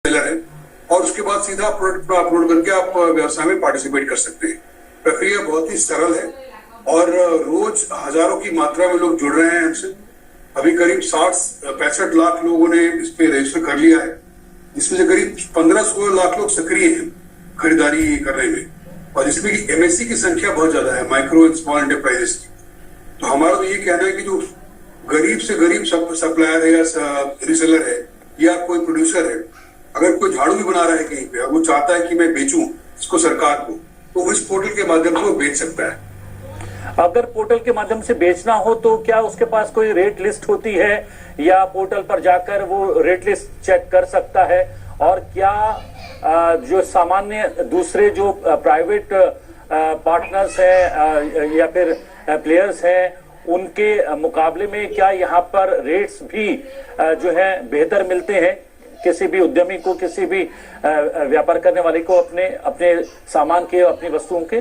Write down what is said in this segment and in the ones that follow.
Seller है, और उसके बाद सीधा प्रोडक्ट अपलोड करके आप व्यवसाय में पार्टिसिपेट कर सकते हैं। प्रक्रिया बहुत ही सरल है और रोज हजारों की मात्रा में लोग जुड़ रहे हैं हमसे। अभी करीब 65 लाख लोगों ने इस पे रजिस्टर कर लिया है, जिसमें से करीब 15-16 लाख लोग सक्रिय हैं खरीदारी करने में, और जिसमें एमएससी की संख्या बहुत ज्यादा है, माइक्रो एंड स्मॉल एंटरप्राइजेस की। तो हमारा तो ये कहना है कि जो गरीब से गरीब सप्लायर है या रिसेलर है या कोई प्रोड्यूसर है, अगर कोई झाड़ू भी बना रहा है कहीं पे, वो चाहता है कि मैं बेचूं इसको सरकार को, तो इस पोर्टल के माध्यम से वो बेच सकता है। अगर पोर्टल के माध्यम से बेचना हो तो क्या उसके पास कोई रेट लिस्ट होती है, या पोर्टल पर जाकर वो रेट लिस्ट चेक कर सकता है? और क्या जो सामान्य दूसरे जो प्राइवेट पार्टनर्स हैं या फिर प्लेयर्स हैं, उनके मुकाबले में क्या यहाँ पर रेट्स भी जो है बेहतर मिलते हैं किसी भी उद्यमी को, किसी भी व्यापार करने वाले को अपने सामान के, अपनी वस्तुओं के?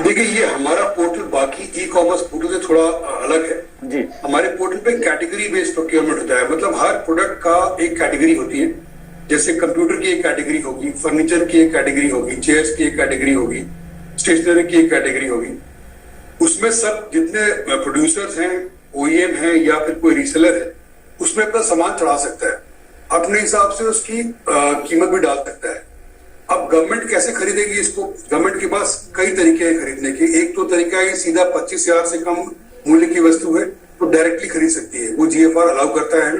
देखिए, ये हमारा पोर्टल बाकी ई कॉमर्स पोर्टल से थोड़ा अलग है जी। हमारे पोर्टल पे कैटेगरी बेस्ड प्रोक्योरमेंट होता है, मतलब हर प्रोडक्ट का एक कैटेगरी होती है। जैसे कंप्यूटर की एक कैटेगरी होगी, फर्नीचर की एक कैटेगरी होगी, चेयर्स की एक कैटेगरी होगी, स्टेशनरी की एक कैटेगरी होगी। उसमें सब जितने प्रोड्यूसर्स हैं, ओईएम हैं या फिर कोई रीसेलर है, उसमें अपना सामान चढ़ा सकता है, अपने हिसाब से उसकी कीमत भी डाल सकता है। अब गवर्नमेंट कैसे खरीदेगी इसको? गवर्नमेंट के पास कई तरीके हैं खरीदने के। एक तो तरीका है सीधा 25,000 से कम मूल्य की वस्तु है तो डायरेक्टली खरीद सकती है, वो जीएफआर अलाउ करता है।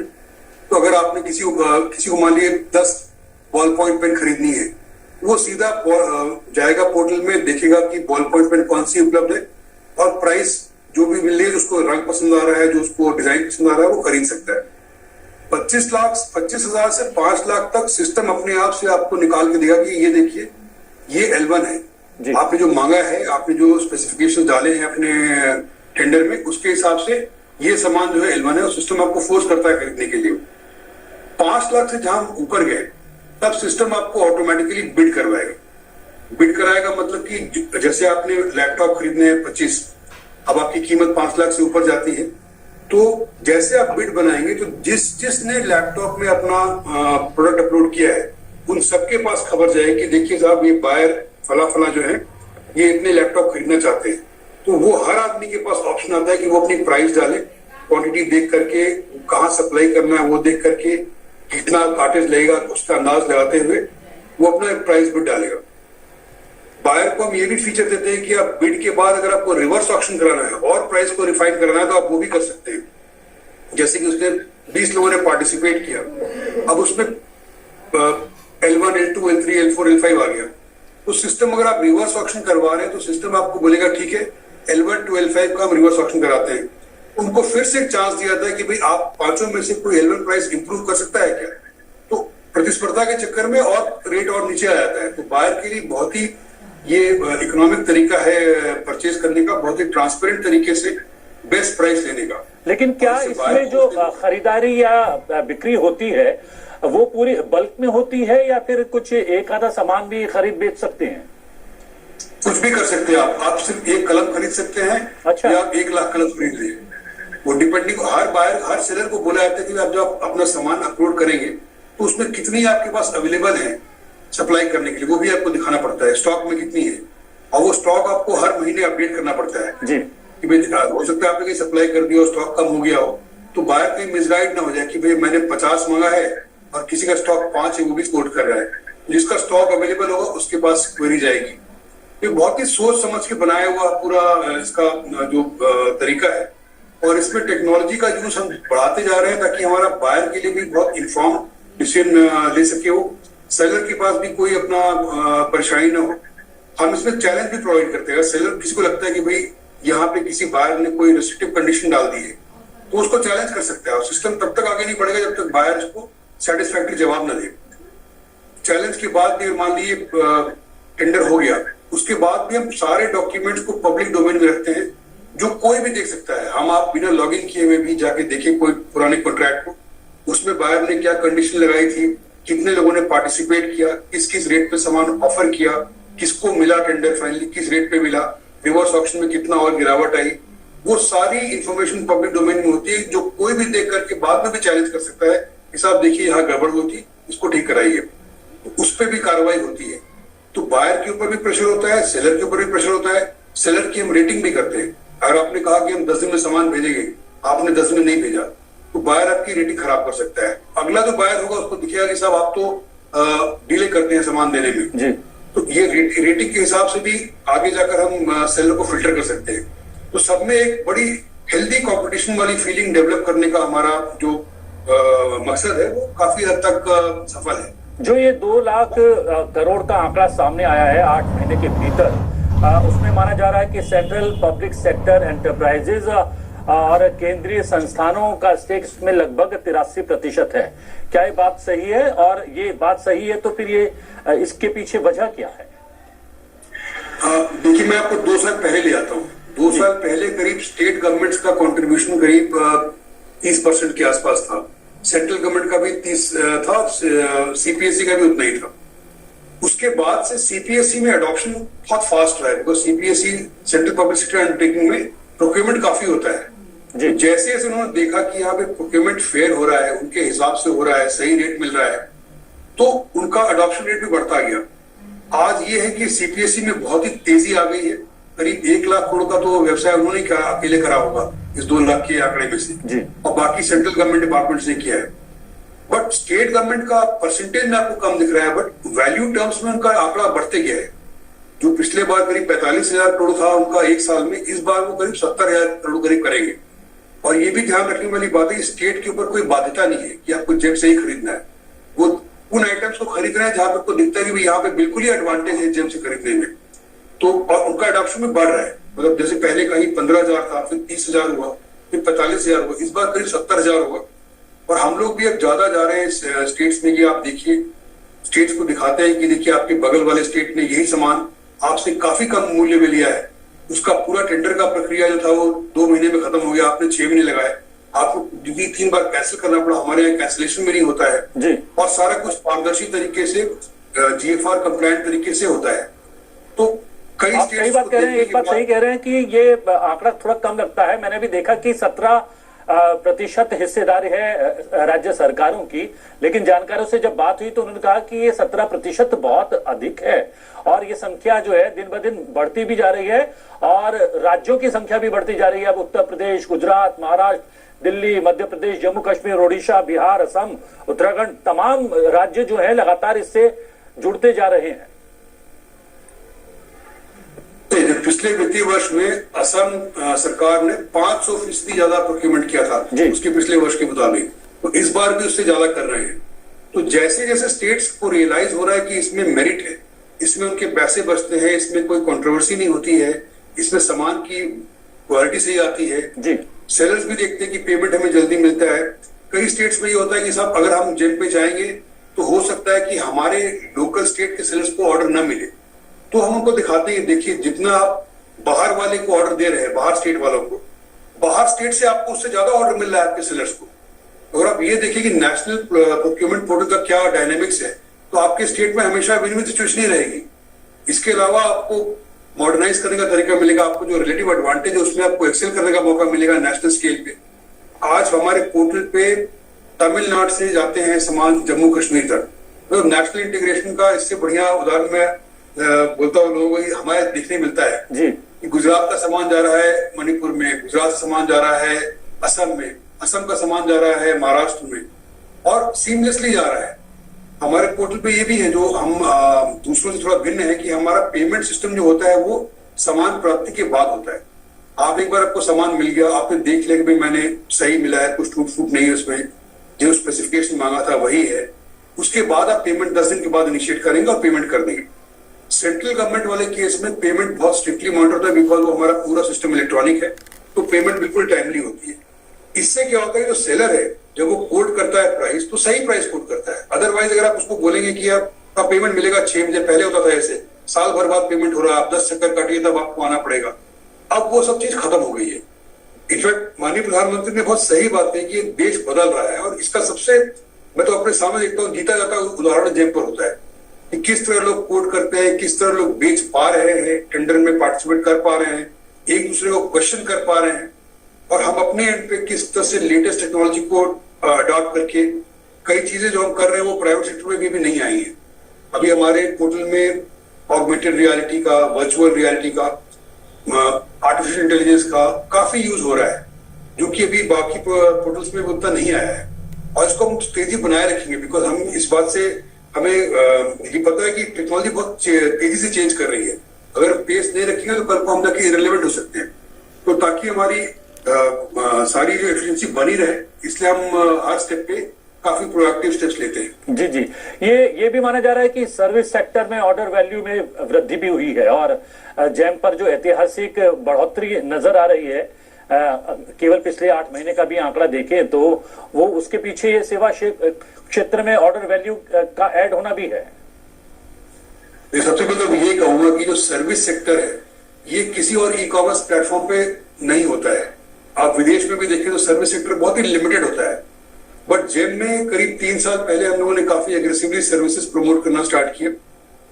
तो अगर आपने किसी को मान लिए 10 बॉल पॉइंट पेन खरीदनी है, वो सीधा जाएगा पोर्टल में, देखेगा कि बॉल पॉइंट पेन कौन सी उपलब्ध है और प्राइस जो भी मिले, उसको रंग पसंद आ रहा है, जो उसको डिजाइन पसंद आ रहा है, वो खरीद सकता है। 25,000 से 5 लाख तक सिस्टम अपने आप से आपको निकाल के देगा कि ये देखिए, ये L1 है, आपने जो मांगा है, आपने जो स्पेसिफिकेशन डाले हैं अपने टेंडर में, उसके हिसाब से ये सामान जो है L1 है, और सिस्टम आपको फोर्स करता है खरीदने के लिए। 5 लाख से जहां ऊपर गए, तब सिस्टम आपको ऑटोमेटिकली बिड करवाएगा। बिड कराएगा मतलब कि जैसे आपने लैपटॉप खरीदने हैं 25, अब आपकी कीमत 5 लाख से ऊपर जाती है, तो जैसे आप बिड बनाएंगे तो जिसने लैपटॉप में अपना प्रोडक्ट अपलोड किया है, उन सबके पास खबर जाएगी कि देखिए साहब, ये बायर फला जो है, ये इतने लैपटॉप खरीदना चाहते हैं। तो वो हर आदमी के पास ऑप्शन आता है कि वो अपनी प्राइस डाले, क्वांटिटी देख करके, कहाँ सप्लाई करना है वो देख करके, कितना कार्टेज लगेगा उसका अंदाज लगाते हुए वो अपना प्राइस बिड डालेगा। बायर को हम ये भी फीचर देते हैं कि आप बिड के बाद अगर आपको रिवर्स ऑक्शन कराना है और प्राइस को रिफाइन करना है, तो आप वो भी कर सकते हैं। जैसे कि उसने 20 लोगों ने पार्टिसिपेट किया, अब उसमें L1, L2, L3, L4, L5 आ गया, तो सिस्टम अगर आप रिवर्स ऑक्शन करवा रहे हैं तो सिस्टम आपको बोलेगा ठीक है, L1 to L5 का हम रिवर्स ऑक्शन कराते हैं। उनको फिर से एक चांस दिया था कि भाई आप पांचों में से कोई L1 प्राइस इंप्रूव कर सकता है क्या? तो प्रतिस्पर्धा के चक्कर में और रेट और नीचे आ जाता है। तो बायर के लिए बहुत ही ये इकोनॉमिक तरीका है परचेज करने का, बहुत ही ट्रांसपेरेंट तरीके से बेस्ट प्राइस लेने का। लेकिन क्या इसमें जो खरीदारी या बिक्री होती है वो पूरी बल्क में होती है, या फिर कुछ एक आधा सामान भी खरीद बेच सकते हैं? कुछ भी कर सकते हैं आप सिर्फ एक कलम खरीद सकते हैं। अच्छा। या 1 लाख कलम खरीद ले, वो डिपेंडिंग, हर बायर, हर सेलर को बोला जाता है कि आप जब अपना सामान अपलोड करेंगे तो उसमें कितनी आपके पास अवेलेबल है सप्लाई करने के लिए, वो भी आपको दिखाना पड़ता है, स्टॉक में कितनी है, और वो स्टॉक आपको हर महीने अपडेट करना पड़ता है जी। कि भाई हो सकता है आपने कहीं सप्लाई कर दिया और स्टॉक कम हो गया हो, तो बायर कहीं मिसगाइड ना हो जाए कि भाई मैंने 50 मांगा है और किसी का स्टॉक 5 है, वो भी कोट कर रहा है। जिसका स्टॉक अवेलेबल होगा उसके पास क्वेरी जाएगी। ये बहुत ही सोच समझ के बनाया हुआ पूरा इसका जो तरीका है, और इसमें टेक्नोलॉजी का यूज हम बढ़ाते जा रहे हैं ताकि हमारा बायर के लिए भी बहुत इन्फॉर्म डिसीजन ले सके, वो सेलर के पास भी कोई अपना परेशानी ना हो। हम इसमें चैलेंज भी प्रोवाइड करते हैं। सेलर किसी को लगता है कि भाई यहाँ पे किसी बायर ने कोई रेस्ट्रिक्टिव कंडीशन डाल दी है, तो उसको चैलेंज कर सकते हैं। सिस्टम तब तक आगे नहीं बढ़ेगा जब तक बायर उसको सेटिस्फैक्टरी जवाब न दे। चैलेंज के बाद भी मान लीजिए टेंडर हो गया, उसके बाद भी हम सारे डॉक्यूमेंट्स को पब्लिक डोमेन में रखते हैं, जो कोई भी देख सकता है। हम आप बिना लॉगिन किए हुए भी जाके देखें कोई पुराने कॉन्ट्रैक्ट को, उसमें बायर ने क्या कंडीशन लगाई थी, कितने लोगों ने पार्टिसिपेट किया, किस किस रेट पे सामान ऑफर किया, किसको मिला टेंडर, फाइनली किस रेट पे मिला, रिवर्स ऑक्शन में कितना और गिरावट आई, वो सारी इंफॉर्मेशन पब्लिक डोमेन में होती है, जो कोई भी देख करके बाद में भी चैलेंज कर सकता है कि साहब देखिए यहाँ गड़बड़ हुई थी, इसको ठीक कराइए, तो उस पर भी कार्रवाई होती है। तो बायर के ऊपर भी प्रेशर होता है, सेलर के ऊपर भी प्रेशर होता है। सेलर की हम रेटिंग भी करते हैं। अगर आपने कहा कि हम 10 दिन में सामान भेजेंगे, आपने 10 दिन नहीं भेजा, तो बायर आपकी रेटिंग खराब कर सकता है। अगला जो बायर होगा उसको दिखेगा कि साहब आप तो डिले करते हैं सामान देने में जी। तो ये रेटिंग के हिसाब से भी आगे जाकर हम सेलर को फिल्टर कर सकते हैं। तो सब में एक बड़ी हेल्दी कंपटीशन वाली फीलिंग डेवलप करने का हमारा जो मकसद है वो काफी हद तक सफल है। जो ये 2 लाख करोड़ का आंकड़ा सामने आया है 8 महीने के भीतर, उसमें माना जा रहा है कि सेंट्रल पब्लिक सेक्टर एंटरप्राइजेज और केंद्रीय संस्थानों का स्टेक इसमें लगभग 83% है। क्या ये बात सही है? और ये बात सही है तो फिर ये इसके पीछे वजह क्या है? देखिए, मैं आपको 2 साल पहले ले आता हूँ। 2 साल पहले करीब स्टेट गवर्नमेंट्स का कंट्रीब्यूशन करीब 30% के आसपास था। सेंट्रल गवर्नमेंट का भी 30 था, सीपीएसई का भी उतना ही था। उसके बाद से सीपीएसई में अडॉप्शन बहुत फास्ट रहा है, because CPSE central public sector undertaking में प्रोक्योरमेंट काफी होता है। जैसे जैसे उन्होंने देखा कि यहाँ पे प्रोक्योरमेंट फेयर हो रहा है, उनके हिसाब से हो रहा है, सही रेट मिल रहा है, तो उनका अडॉप्शन रेट भी बढ़ता गया। आज ये है कि सीपीएसई में बहुत ही तेजी आ गई है। करीब 1 लाख करोड़ का तो व्यवसाय उन्होंने अकेले करा होगा इस 2 लाख के आंकड़े में से, और बाकी सेंट्रल गवर्नमेंट डिपार्टमेंट ने किया है। बट स्टेट गवर्नमेंट का परसेंटेज में आपको कम दिख रहा है, बट वैल्यू टर्म्स में उनका आंकड़ा बढ़ते गया है। जो पिछले बार करीब 45,000 करोड़ था उनका एक साल में, इस बार वो करीब 70,000 करोड़ करीब करेंगे। और ये भी ध्यान रखने वाली बात है, स्टेट के ऊपर कोई बाध्यता नहीं है कि आपको जेम से ही खरीदना है। वो उन आइटम्स को खरीद रहे हैं जहां पर आपको दिखता है कि यहाँ पे बिल्कुल ही एडवांटेज है जेम से खरीदने में। तो और उनका अडॉप्शन में बढ़ रहा है। मतलब जैसे पहले कहीं 15,000 था, फिर 30,000 हुआ, फिर 45,000 हुआ, इस बार करीब 70,000 हुआ। और हम लोग भी अब ज्यादा जा रहे हैं स्टेट्स में कि आप देखिए, स्टेट्स को दिखाते हैं कि देखिए आपके बगल वाले स्टेट ने यही सामान आपसे काफी कम मूल्य में लिया है। उसका पूरा टेंडर का प्रक्रिया जो था वो 2 महीने में खत्म हो गया, आपने 6 महीने लगाए, आपको 2-3 बार कैंसिल करना पड़ा। हमारे यहाँ कैंसिलेशन में नहीं होता है जी। और सारा कुछ पारदर्शी तरीके से जीएफआर कंप्लायंट तरीके से होता है। तो कई आप सही बात कह रहे हैं, एक बात सही कह रहे हैं कि ये आंकड़ा थोड़ा कम लगता है। मैंने भी देखा कि 17% हिस्सेदारी है राज्य सरकारों की, लेकिन जानकारों से जब बात हुई तो उन्होंने कहा कि ये 17% बहुत अधिक है और ये संख्या जो है दिन ब दिन बढ़ती भी जा रही है और राज्यों की संख्या भी बढ़ती जा रही है। अब उत्तर प्रदेश, गुजरात, महाराष्ट्र, दिल्ली, मध्य प्रदेश, जम्मू कश्मीर, ओडिशा, बिहार, असम, उत्तराखंड, तमाम राज्य जो है लगातार इससे जुड़ते जा रहे हैं। पिछले वित्तीय वर्ष में असम सरकार ने 500% ज्यादा प्रोक्योरमेंट किया था उसके पिछले वर्ष के मुताबिक, तो इस बार भी उससे ज्यादा कर रहे हैं। तो जैसे जैसे स्टेट्स को रियलाइज हो रहा है कि इसमें मेरिट है, इसमें उनके पैसे बचते हैं, इसमें कोई कंट्रोवर्सी नहीं होती है, इसमें सामान की क्वालिटी सही आती है जी। सेलर्स भी देखते हैं कि पेमेंट हमें जल्दी मिलता है। कई स्टेट्स में ये होता है कि साहब अगर हम जेम पे जाएंगे तो हो सकता है कि हमारे लोकल स्टेट के सेलर्स को ऑर्डर न मिले, तो हम उनको दिखाते हैं देखिए जितना आप बाहर वाले को ऑर्डर दे रहे हैं, बाहर स्टेट वालों को, बाहर स्टेट से आपको उससे ज्यादा ऑर्डर मिल रहा है आपके सेलर्स को। अगर आप ये देखिए कि नेशनल प्रोक्योरमेंट पोर्टल का क्या डायनेमिक्स है, तो आपके स्टेट में हमेशा विन विन सिचुएशन ही रहेगी। इसके अलावा आपको मॉडर्नाइज करने का तरीका मिलेगा, आपको जो रिलेटिव एडवांटेज है उसमें आपको एक्सेल करने का मौका मिलेगा नेशनल स्केल पे। आज हमारे पोर्टल पे तमिलनाडु से जाते हैं सामान जम्मू कश्मीर तक, तो नेशनल इंटीग्रेशन का इससे बढ़िया उदाहरण मैं बोलता हूँ लोगों को हमारे देखने मिलता है जी। कि गुजरात का सामान जा रहा है मणिपुर में, गुजरात से सामान जा रहा है असम में, असम का सामान जा रहा है महाराष्ट्र में, और सीमलेसली जा रहा है। हमारे पोर्टल पे ये भी है जो हम दूसरों से थोड़ा भिन्न है कि हमारा पेमेंट सिस्टम जो होता है वो सामान प्राप्ति के बाद होता है। आप एक बार आपको सामान मिल गया, आपने देख लिया कि भाई मैंने सही मिला है, कुछ टूट फूट नहीं है उसमें, जो स्पेसिफिकेशन मांगा था वही है, उसके बाद आप पेमेंट 10 दिन के बाद इनिशिएट करेंगे और पेमेंट कर देंगे। सेंट्रल गवर्नमेंट वाले केस में पेमेंट बहुत स्ट्रिक्टली मॉनिटर होता है, बिकॉज वो हमारा पूरा सिस्टम इलेक्ट्रॉनिक है, तो पेमेंट बिल्कुल टाइमली होती है। इससे क्या होता है, जो सेलर है जब वो कोट करता है प्राइस, तो सही प्राइस कोट करता है। अदरवाइज अगर आप उसको बोलेंगे कि आपका पेमेंट मिलेगा 6 बजे, पहले होता था ऐसे साल भर बाद पेमेंट हो रहा है, आप 10 चक्कर काटिए तब आपको आना पड़ेगा। अब वो सब चीज खत्म हो गई है। इनफैक्ट माननीय प्रधानमंत्री ने बहुत सही बात कही कि देश बदल रहा है, और इसका सबसे मैं तो अपने सामने देखता हूँ जीता जाता उदाहरण जेम पर होता है कि किस तरह लोग कोट करते हैं, किस तरह लोग बेच पा रहे हैं, टेंडर में पार्टिसिपेट कर पा रहे हैं, एक दूसरे को क्वेश्चन कर पा रहे हैं, और हम अपने एंड पे किस तरह से लेटेस्ट टेक्नोलॉजी को अडॉप्ट करके कई चीजें जो हम कर रहे हैं वो प्राइवेट सेक्टर में भी नहीं आई है। अभी हमारे पोर्टल में ऑगमेंटेड रियलिटी का, वर्चुअल रियलिटी का, आर्टिफिशियल इंटेलिजेंस का काफी यूज हो रहा है, जो कि अभी बाकी पोर्टल्स में उतना नहीं आया है। और इसको हम तेजी बनाए रखेंगे, बिकॉज हम इस बात से हमें ये पता है कि टेक्नोलॉजी बहुत तेजी से चेंज कर रही है। अगर पेस नहीं रखेंगे तो कल को हम जाके इरेलेवेंट हो सकते हैं। तो ताकि हमारी सारी जो एफिशिएंसी बनी रहे, इसलिए हम हर स्टेप पे काफी प्रोएक्टिव स्टेप्स लेते हैं। जी जी, ये भी माना जा रहा है कि सर्विस सेक्टर में ऑर्डर वैल्यू में वृद्धि भी हुई है और जैम पर जो ऐतिहासिक बढ़ोतरी नजर आ रही है, केवल पिछले 8 महीने का भी आंकड़ा देखें तो वो उसके पीछे ये सेवा क्षेत्र में ऑर्डर वैल्यू का ऐड होना भी है। सबसे पहले तो ये कहूंगा कि जो सर्विस सेक्टर है ये किसी और ई कॉमर्स प्लेटफॉर्म पे नहीं होता है। आप विदेश में भी देखें तो सर्विस सेक्टर बहुत ही लिमिटेड होता है, बट जेम में करीब 3 साल पहले हम लोगों ने काफी एग्रेसिवली सर्विसेज प्रमोट करना स्टार्ट किए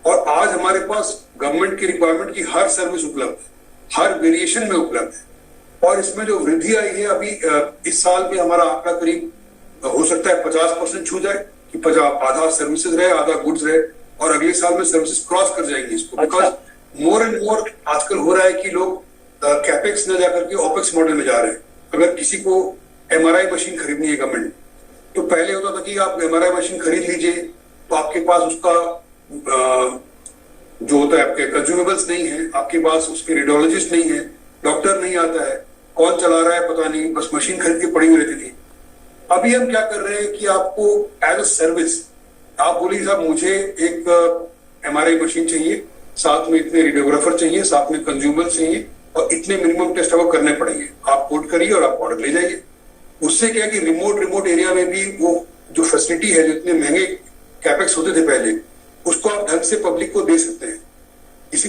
और आज हमारे पास गवर्नमेंट की रिक्वायरमेंट की हर सर्विस उपलब्ध है, हर वेरिएशन में उपलब्ध है। और इसमें जो वृद्धि आई है अभी इस साल में हमारा आंकड़ा करीब हो सकता है 50% छू जाए कि 50 आधा सर्विसेज रहे, आधा गुड्स रहे, और अगले साल में सर्विसेज क्रॉस कर जाएंगे इसको। बिकॉज मोर एंड मोर आजकल हो रहा है कि लोग कैपेक्स न जाकर के ओपेक्स मॉडल में जा रहे हैं। अगर किसी को एमआरआई मशीन खरीदनी है गवर्नमेंट, तो पहले होता था कि आप एमआरआई मशीन खरीद लीजिए तो आपके पास उसका जो होता है आपके कंज्यूमेबल्स नहीं है, आपके पास उसके रेडियोलॉजिस्ट नहीं है, डॉक्टर नहीं आता है, कौन चला रहा है पता नहीं, बस मशीन खरीद के पड़ी हुई रहती थी। अभी हम क्या कर रहे हैं कि आपको एज अ सर्विस आप बोलिए साहब मुझे एक एमआरआई मशीन चाहिए, साथ में इतने रेडियोग्राफर चाहिए, साथ में कंज्यूमबल चाहिए और इतने मिनिमम टेस्ट आपको करने पड़ेंगे। आप कोड करिए और आप ऑर्डर ले जाइए। उससे क्या है कि रिमोट एरिया में भी वो जो फैसिलिटी है, जो इतने महंगे कैपेक्स होते थे पहले, उसको आप ढंग से पब्लिक को दे सकते हैं। किसी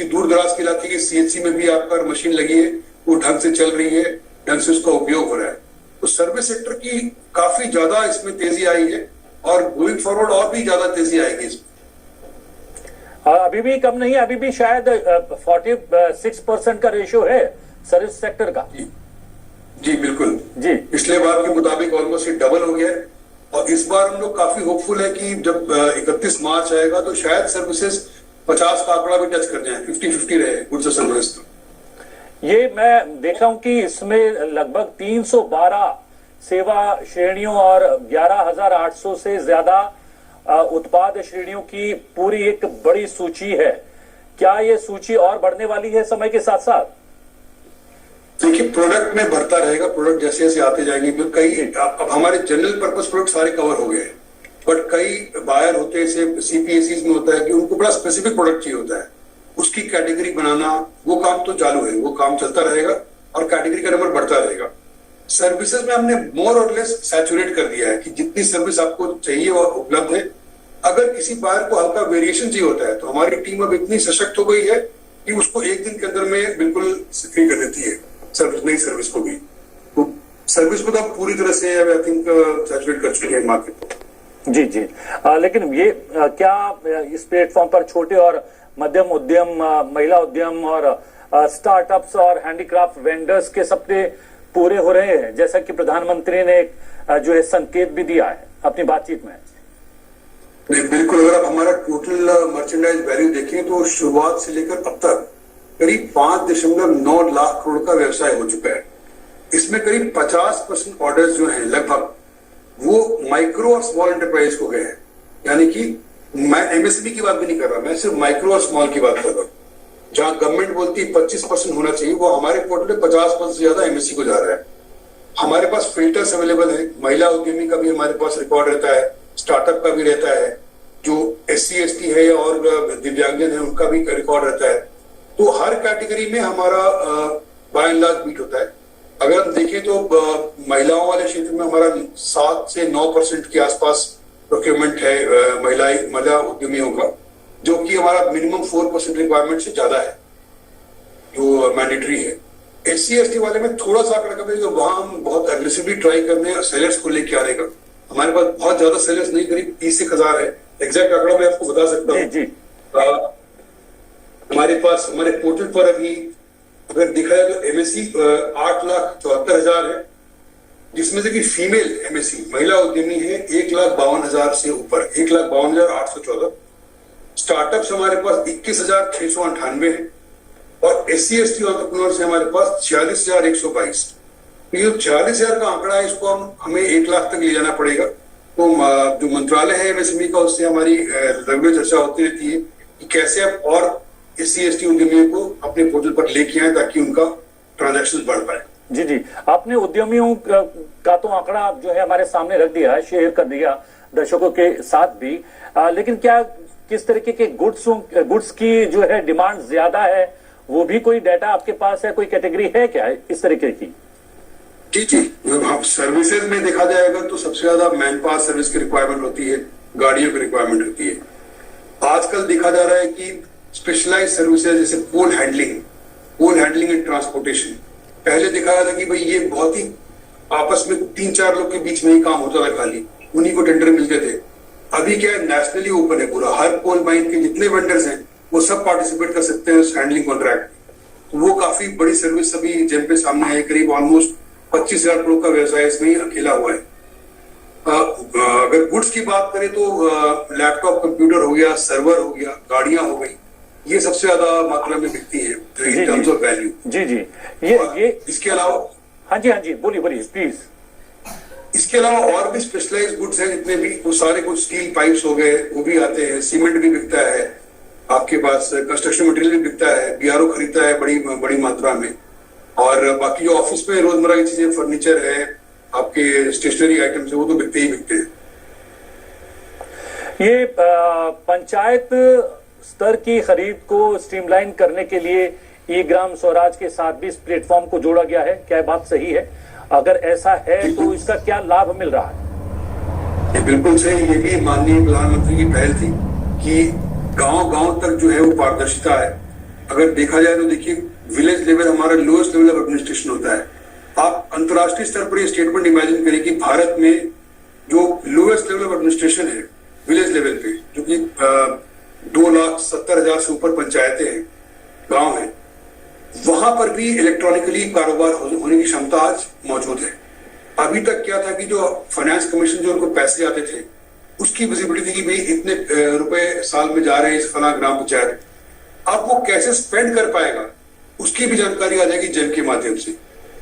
दूर दराज के इलाके के सीएचसी में भी आपका मशीन लगी है, वो ढंग से चल रही है, ढंग से उसका उपयोग हो रहा है। तो सर्विस सेक्टर की काफी ज्यादा इसमें तेजी आई है और गोइंग फॉरवर्ड और भी ज्यादा तेजी आएगी इसमें। अभी भी कम नहीं है, अभी भी शायद 46% का रेशियो है सर्विस सेक्टर का। जी बिल्कुल जी, पिछले बार के मुताबिक ऑलमोस्ट डबल हो गया है और इस बार हम लोग काफी होपफुल है कि जब 31 मार्च आएगा तो शायद सर्विसेज 50 का आंकड़ा भी टच कर जाए, 50-50 रहे गुड्स और सर्विस। ये मैं देख रहा हूं कि इसमें लगभग 312 सेवा श्रेणियों और 11,800 से ज्यादा उत्पाद श्रेणियों की पूरी एक बड़ी सूची है। क्या ये सूची और बढ़ने वाली है समय के साथ साथ? देखिए प्रोडक्ट में बढ़ता रहेगा, प्रोडक्ट जैसे जैसे आते जाएंगे। कई अब हमारे जनरल पर्पस प्रोडक्ट सारे कवर हो गए, बट कई बायर होते हैं, सीपीएससीज में होता है कि उनको बड़ा स्पेसिफिक प्रोडक्ट चाहिए होता है, उसकी कैटेगरी बनाना, वो काम तो चालू है, वो काम चलता रहेगा और कैटेगरी का नंबर बढ़ता रहेगा। सर्विसेज में हमने मोर और लेस सैचुरेट कर दिया है कि जितनी सर्विस आपको चाहिए वो उपलब्ध है। अगर किसी बायर को हल्का वेरिएशन चाहिए होता है तो हमारी टीम अब इतनी सशक्त हो गई है कि उसको एक दिन के अंदर में बिल्कुल फ्री कर देती है सर्विस, नई सर्विस को भी। तो सर्विस को तो आप पूरी तरह से आई थिंक सैचुरेट कर चुके हैं मार्केट। जी जी, लेकिन ये क्या इस प्लेटफॉर्म पर छोटे और मध्यम उद्यम, महिला उद्यम और स्टार्टअप्स और हैंडीक्राफ्ट वेंडर्स के सपने पूरे हो रहे हैं, जैसा कि प्रधानमंत्री ने जो है संकेत भी दिया है अपनी बातचीत में? नहीं, बिल्कुल। अगर आप हमारा टोटल मर्चेंडाइज वैल्यू देखें तो शुरुआत से लेकर अब तक करीब 5.9 लाख करोड़ का व्यवसाय हो चुका है। इसमें करीब 50% ऑर्डर्स जो हैं लगभग वो माइक्रो और स्मॉल एंटरप्राइज को गए हैं। यानी कि मैं एमएसएमई की बात भी नहीं कर रहा, मैं सिर्फ माइक्रो और स्मॉल की बात कर रहा हूँ। जहां गवर्नमेंट बोलती है 25% होना चाहिए, वो हमारे पोर्टल में 50% से ज्यादा एमएससी को जा रहा है। हमारे पास फिल्टर्स अवेलेबल है, महिला उद्यमी का भी हमारे पास रिकॉर्ड रहता है, स्टार्टअप का भी रहता है, जो SC ST है और दिव्यांगजन है उनका भी रिकॉर्ड रहता है। तो हर कैटेगरी में हमारा बाय एंड लार्ज बीट होता है। अगर हम देखें तो महिलाओं वाले क्षेत्र में हमारा 7 से 9% के आसपास प्रोक्योरमेंट है महिला उद्यमियों का, जो कि हमारा मिनिमम 4% रिक्वायरमेंट से ज्यादा है जो मैंडेटरी है। SC ST वाले में थोड़ा सा आंकड़ा कम है, जो वहां हम बहुत एग्रेसिवली ट्राई करने हैं सेलर्स को लेके आने का। हमारे पास बहुत ज्यादा सेलर्स नहीं, करीब 30,000 है। एग्जैक्ट आंकड़ा मैं आपको बता सकता हूँ। हमारे पास हमारे पोर्टल पर अभी अगर दिखा जाए तो MSC 8,74,000 है जिसमें से कि फीमेल एमएससी महिला उद्यमी है 1,52,000 से ऊपर, 1,52,814। स्टार्टअप्स हमारे पास 21,698 है और SC/ST एंटरप्रेन्योर्स हमारे पास 46,122। तो ये 46,000 का आंकड़ा है, इसको हमें 1 लाख तक ले जाना पड़ेगा। तो जो मंत्रालय है एमएसएमई का, उससे हमारी रेगुलर चर्चा होती रहती है कि कैसे आप और SC/ST उद्यमियों को अपने पोर्टल पर लेके आए ताकि उनका ट्रांजैक्शन बढ़ पाए। जी जी, आपने उद्यमियों का तो आंकड़ा जो है हमारे सामने रख दिया है, शेयर कर दिया दर्शकों के साथ भी, लेकिन क्या किस तरीके के गुड्स की जो है डिमांड ज्यादा है, वो भी कोई डाटा आपके पास है, कोई कैटेगरी है क्या इस तरीके की? जी जी, सर्विसेज में देखा जाएगा तो सबसे ज्यादा मैन पावर सर्विस की रिक्वायरमेंट होती है, गाड़ियों की रिक्वायरमेंट होती है। आजकल देखा जा रहा है कि स्पेशलाइज सर्विसेज जैसे पोल हैंडलिंग एंड ट्रांसपोर्टेशन, पहले देखा गया था कि भाई ये बहुत ही आपस में 3-4 लोग के बीच में ही काम होता था, खाली उन्हीं को टेंडर मिलते थे। अभी क्या है, नेशनली ओपन है पूरा, हर कोल माइन के जितने वेंडर्स हैं वो सब पार्टिसिपेट कर सकते हैं उस हैंडलिंग कॉन्ट्रैक्ट। तो वो काफी बड़ी सर्विस अभी जिन पे सामने है, करीब ऑलमोस्ट 25,000 करोड़ का व्यवसाय इसमें ही अकेला हुआ है। अगर गुड्स की बात करें तो लैपटॉप, कंप्यूटर हो गया, सर्वर हो गया, गाड़ियां हो गई, ये सबसे ज्यादा मात्रा में बिकती है इन टर्म्स ऑफ वैल्यू। जी जी, ये इसके अलावा हाँ जी बोलिए प्लीज। इसके अलावा और भी स्पेशलाइज्ड गुड्स हैं जितने भी, वो सारे कुछ स्टील पाइप्स हो गए, वो भी आते हैं, सीमेंट भी बिकता है आपके पास, कंस्ट्रक्शन मटेरियल भी बिकता है, BRO खरीदता है बड़ी मात्रा में, और बाकी जो ऑफिस में रोजमर्रा की चीजें, फर्नीचर है, आपके स्टेशनरी आइटम्स है, वो तो बिकते ही बिकते हैं। ये पंचायत स्तर की खरीद को स्ट्रीमलाइन करने के लिए ई-ग्राम स्वराज के साथ भी इस प्लेटफॉर्म को जोड़ा गया है, क्या बात सही है? अगर ऐसा है तो इसका क्या लाभ मिल रहा है? बिल्कुल सही, ये भी माननीय प्रधानमंत्री की पहल थी कि गांव तक जो है वो पारदर्शिता है। अगर देखा जाए तो देखिए, विलेज लेवल हमारा लोएस्ट लेवल ऑफ एडमिनिस्ट्रेशन होता है। आप अंतर्राष्ट्रीय स्तर पर ये स्टेटमेंट इमेजिन करें कि भारत में जो लोएस्ट लेवल ऑफ एडमिनिस्ट्रेशन है विलेज लेवल पे, जो कि 2,70,000 से ऊपर पंचायतें हैं, गांव हैं, वहां पर भी इलेक्ट्रॉनिकली कारोबार होने की क्षमता आज मौजूद है। अभी तक क्या था कि जो फाइनेंस कमीशन जो उनको पैसे आते थे उसकी विजिबिलिटी थी कि भाई इतने रुपए साल में जा रहे हैं इस फला ग्राम पंचायत, अब वो कैसे स्पेंड कर पाएगा उसकी भी जानकारी आ जाएगी जेम के माध्यम से।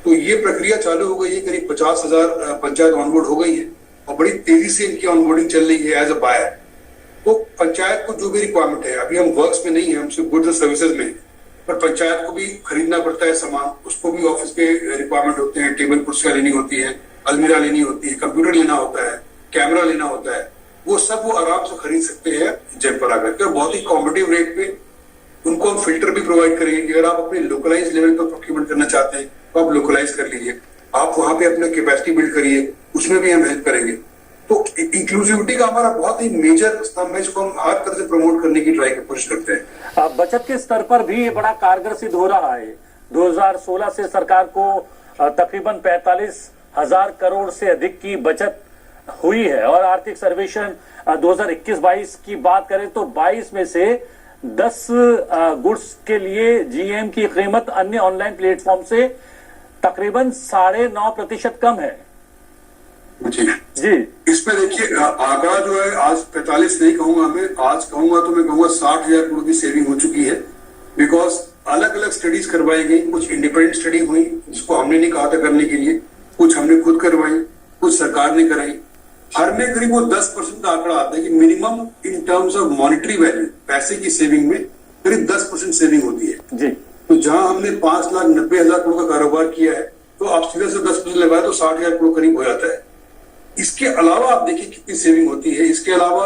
तो ये प्रक्रिया चालू हो गई है, करीब 50,000 पंचायत ऑनबोर्ड हो गई है और बड़ी तेजी से इनकी ऑनबोर्डिंग चल रही है एज अ बायर। तो पंचायत को जो भी रिक्वायरमेंट है, अभी हम वर्क्स में नहीं है, हम सिर्फ गुड्स और सर्विसेज में, पर पंचायत को भी खरीदना पड़ता है सामान, उसको भी ऑफिस के रिक्वायरमेंट होते हैं, टेबल कुर्सियां लेनी होती है, अलमीरा लेनी होती है, कंप्यूटर लेना होता है, कैमरा लेना होता है, वो सब वो आराम से खरीद सकते हैं जेम पर आकर के, बहुत ही कॉम्पिटिटिव रेट पे। उनको हम फिल्टर भी प्रोवाइड करेंगे कि अगर आप अपने लोकलाइज लेवल पर प्रोक्यूरमेंट करना चाहते हैं तो आप लोकलाइज कर लीजिए, आप वहां पे अपना कैपेसिटी बिल्ड करिए, उसमें भी हम हेल्प करेंगे। तो इंक्लूसिविटी का हमारा बहुत ही मेजर स्तंभ है, इसको हम हर तरह से प्रमोट करने की ट्राई कोशिश करते हैं। बचत के स्तर पर भी ये बड़ा कारगर सिद्ध हो रहा है। 2016 से सरकार को तकरीबन 45,000 करोड़ से अधिक की बचत हुई है, और आर्थिक सर्वेक्षण 2021-22 की बात करें तो 22 में से 10 गुड्स के लिए जीएम की कीमत अन्य ऑनलाइन प्लेटफॉर्म से तकरीबन 9.5% कम है। जी, इसमें देखिए आंकड़ा जो है आज 45 नहीं कहूंगा, मैं आज कहूंगा तो मैं कहूंगा 60,000 करोड़ की सेविंग हो चुकी है। बिकॉज अलग अलग स्टडीज करवाई गई, कुछ इंडिपेंडेंट स्टडी हुई जिसको हमने नहीं कहा था करने के लिए, कुछ हमने खुद करवाई, कुछ सरकार ने कराई। हर में करीब वो 10% का आंकड़ा आता है कि minimum in terms of monetary value, पैसे की सेविंग में करीब 10% सेविंग होती है जी। तो जहां हमने 5,90,000 करोड़ का कारोबार किया है, तो आप सीधे से 10% लगाए तो 60,000 करोड़ करीब हो जाता है। इसके अलावा आप देखिए कितनी सेविंग होती है, इसके अलावा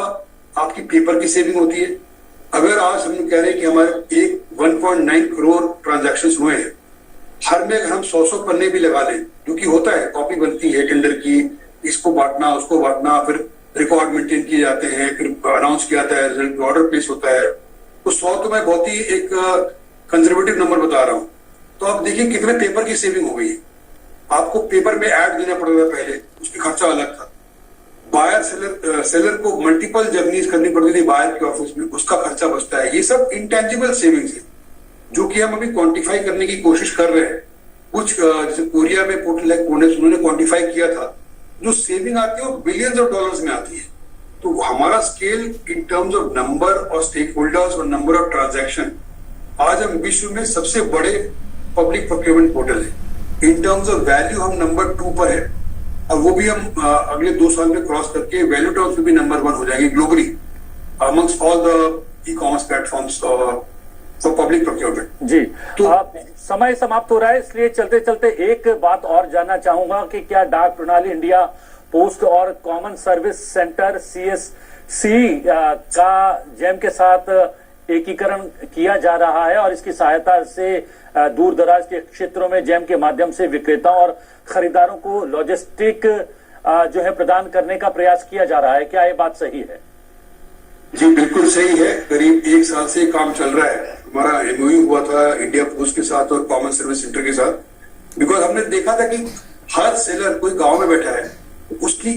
आपकी पेपर की सेविंग होती है। अगर आज हम कह रहे हैं कि हमारे 1.9 करोड़ ट्रांजैक्शंस हुए हैं, हर में अगर हम 100 पन्ने भी लगा लें, जो कि होता है, कॉपी बनती है टेंडर की, इसको बांटना उसको बांटना, फिर रिकॉर्ड मेंटेन किए जाते हैं, फिर अनाउंस किया जाता है, रिजल्ट ऑर्डर प्लेस होता है, तो 100 तो मैं बहुत ही एक कंजर्वेटिव नंबर बता रहा हूं। तो आप देखिए कितने पेपर की सेविंग हो गई है। आपको पेपर में ऐड देना पड़ता था पहले, उसकी खर्चा अलग था। बायर सेलर को मल्टीपल जर्नीज करनी पड़ती थी बायर के ऑफिस में, उसका खर्चा बचता है। ये सब इंटेंजिबल सेविंग्स है जो कि हम अभी क्वांटिफाई करने की कोशिश कर रहे हैं कुछ जैसे कोरिया में पोर्टल है कोनेस, उन्होंने क्वांटिफाई किया था, जो सेविंग आती है वो बिलियंस ऑफ डॉलर्स में आती है। तो हमारा scale in terms of number और स्टेक होल्डर्स और नंबर ऑफ ट्रांजैक्शन, आज हम विश्व में सबसे बड़े पब्लिक प्रोक्योरमेंट पोर्टल है। इन टर्म्स ऑफ वैल्यू हम नंबर 2 पर है, और वो भी हम अगले 2 साल में क्रॉस करके वैल्यू टर्म्स में भी नंबर 1 हो जाएंगे globally amongst all the e-commerce platforms for public procurement. जी, तो समय समाप्त हो रहा है, इसलिए चलते चलते एक बात और जानना चाहूंगा कि क्या डाक प्रणाली इंडिया पोस्ट और कॉमन सर्विस सेंटर CSC का जैम के साथ एकीकरण किया जा रहा है, और इसकी सहायता से दूर दराज के क्षेत्रों में जैम के माध्यम से विक्रेताओं और खरीदारों को लॉजिस्टिक जो है प्रदान करने का प्रयास किया जा रहा है, क्या ये बात सही है? जी बिल्कुल सही है। करीब 1 साल से काम चल रहा है। हमारा MOU हुआ था इंडिया पोस्ट के साथ और कॉमन सर्विस सेंटर के साथ, बिकॉज हमने देखा था कि हर सेलर कोई गांव में बैठा है, उसकी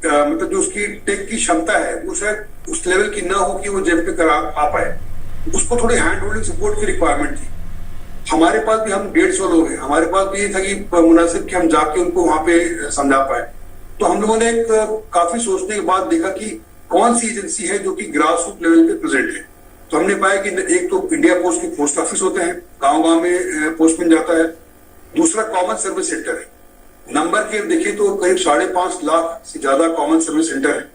मतलब जो उसकी टेक की क्षमता है वो शायद उस लेवल की ना हो कि वो जेब पे करा आ पाए। उसको थोड़ी हैंड होल्डिंग सपोर्ट की रिक्वायरमेंट थी। हमारे पास भी हम 150 लोग हैं, हमारे पास भी ये था कि मुनासिब कि हम जाके उनको वहां पे समझा पाए। तो हम लोगों ने काफी सोचने के बाद देखा कि कौन सी एजेंसी है जो कि ग्रास रूट लेवल पे प्रेजेंट है। तो हमने पाया कि एक तो इंडिया पोस्ट के पोस्ट ऑफिस होते हैं, गांव गांव में पोस्टमैन जाता है। दूसरा कॉमन सर्विस सेंटर है। नंबर के देखिए तो करीब 5.5 लाख से ज्यादा कॉमन सर्विस सेंटर है।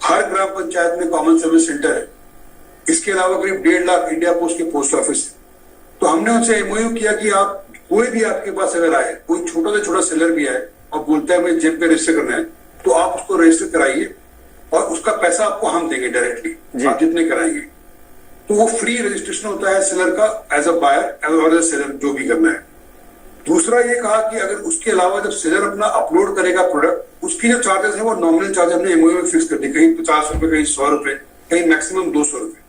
हर ग्राम पंचायत में कॉमन सर्विस सेंटर है। इसके अलावा करीब 1.5 लाख इंडिया पोस्ट के पोस्ट ऑफिस है। तो हमने उनसे MOU किया कि आप कोई भी आपके पास अगर आए, कोई छोटा से छोटा सेलर भी आए और बोलता है मुझे जेब पे रजिस्टर करना है, तो आप उसको रजिस्टर कराइए और उसका पैसा आपको हम देंगे डायरेक्टली, आप जितने कराएंगे। तो वो फ्री रजिस्ट्रेशन होता है सेलर का एज अ बायर और एज सेलर जो भी करना है। दूसरा ये कहा कि अगर उसके अलावा जब सेलर अपना अपलोड करेगा प्रोडक्ट, उसकी जो चार्जेस है वो नॉमिनल चार्ज हमने MOU में फिक्स कर दी, कहीं 50 रुपए, कहीं 100 रुपए, कहीं मैक्सिमम 200 रुपए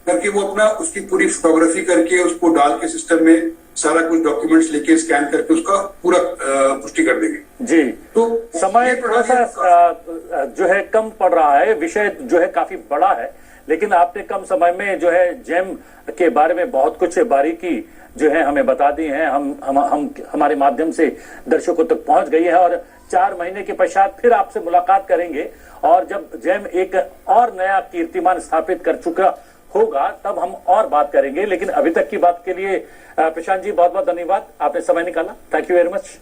करके वो अपना उसकी पूरी फोटोग्राफी करके उसको डाल के सिस्टम में सारा कुछ डॉक्यूमेंट्स लेके स्कैन करके उसका पूरा पुष्टि कर देंगे। जी, तो समय थोड़ा सा जो है कम पड़ रहा है, विषय जो है काफी बड़ा है, लेकिन आपने कम समय में जो है जेम के बारे में बहुत कुछ बारीकी जो है हमें बता दी है, हम हमारे माध्यम से दर्शकों तक पहुंच गई है, और 4 महीने के पश्चात फिर आपसे मुलाकात करेंगे, और जब जेम एक और नया कीर्तिमान स्थापित कर चुका होगा तब हम और बात करेंगे। लेकिन अभी तक की बात के लिए प्रशांत जी बहुत बहुत धन्यवाद, आपने समय निकाला। Thank you very much.